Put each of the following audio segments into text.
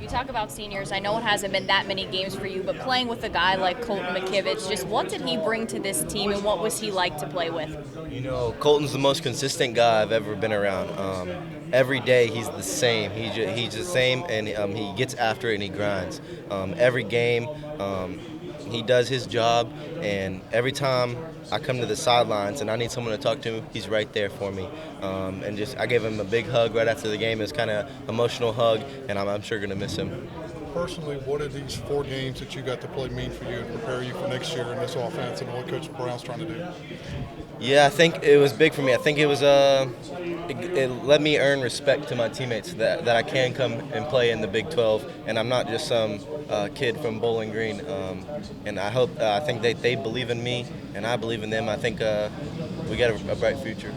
You talk about seniors. I know it hasn't been that many games for you, but playing with a guy like Colton McKivitz, just what did he bring to this team, and what was he like to play with? You know, Colton's the most consistent guy I've ever been around. Every day he's the same. He's the same, and he gets after it and he grinds. Every game, he does his job, and every time I come to the sidelines and I need someone to talk to, he's right there for me. And just I gave him a big hug right after the game. It was kind of emotional hug, and I'm sure gonna miss him. Personally, what did these 4 games that you got to play mean for you and prepare you for next year in this offense and what Coach Brown's trying to do? Yeah, I think it was big for me. I think it was it let me earn respect to my teammates that I can come and play in the Big 12, and I'm not just some kid from Bowling Green. And I think they believe in me, and I believe in them. I think we got a bright future.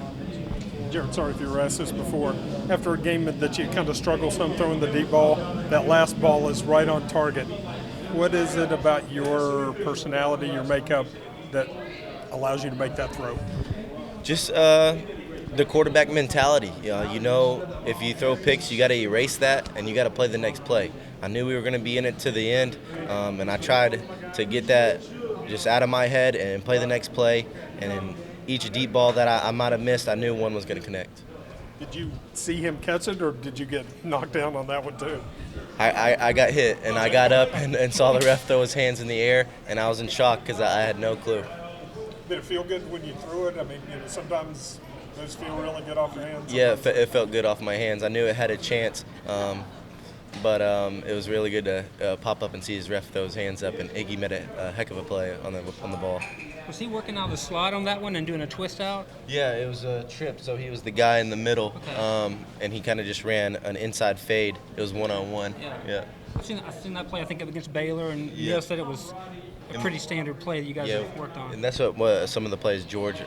Jarret, sorry if you were asked this before. After a game that you kind of struggle some throwing the deep ball, that last ball is right on target. What is it about your personality, your makeup, that allows you to make that throw? Just the quarterback mentality. You know, if you throw picks, you got to erase that, and you got to play the next play. I knew we were going to be in it to the end, and I tried to get that just out of my head and play the next play. And then each deep ball that I might have missed, I knew one was going to connect. Did you see him catch it, or did you get knocked down on that one too? I got hit, and I got up and saw the ref throw his hands in the air, and I was in shock because I had no clue. Did it feel good when you threw it? I mean, sometimes those feel really good off your hands. Yeah, it felt good off my hands. I knew it had a chance, but it was really good to pop up and see his ref throw his hands up, and Iggy made a heck of a play on the ball. Was he working out the slide on that one and doing a twist out? Yeah, it was a trip, so he was the guy in the middle, Okay. and he kind of just ran an inside fade. It was one-on-one. Yeah. I've seen that play, I think, against Baylor, and you guys said it was a pretty standard play that you guys have worked on. And that's what some of the plays George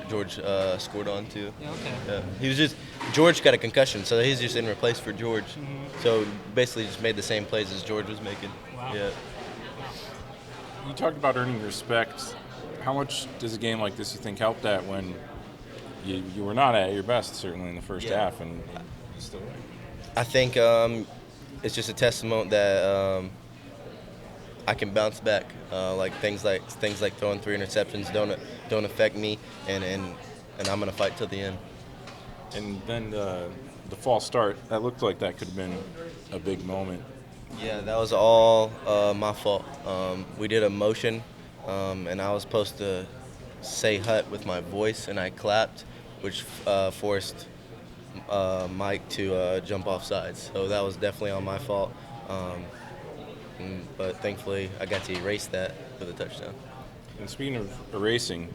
scored on too. Yeah, okay. Yeah. He was George got a concussion, so he's just in replace for George. Mm-hmm. So basically just made the same plays as George was making. Wow. Yeah. You talked about earning respect. How much does a game like this you think help that when you were not at your best, certainly in the first half, and you still win? I think it's just a testament that I can bounce back. Like things like throwing 3 interceptions don't affect me, and I'm gonna fight till the end. And then the false start, that looked like that could have been a big moment. Yeah, that was all my fault. We did a motion, and I was supposed to say hut with my voice, and I clapped, which forced Mike to jump off sides. So that was definitely on my fault. But thankfully, I got to erase that with a touchdown. And speaking of erasing,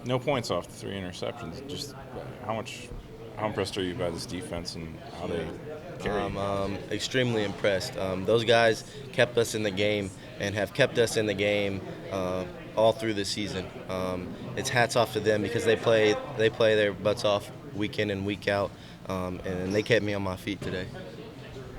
no points off the 3 interceptions. Just how impressed are you by this defense and how they carry you? I'm extremely impressed. Those guys kept us in the game and have kept us in the game all through the season. It's hats off to them because they play their butts off week in and week out, and they kept me on my feet today.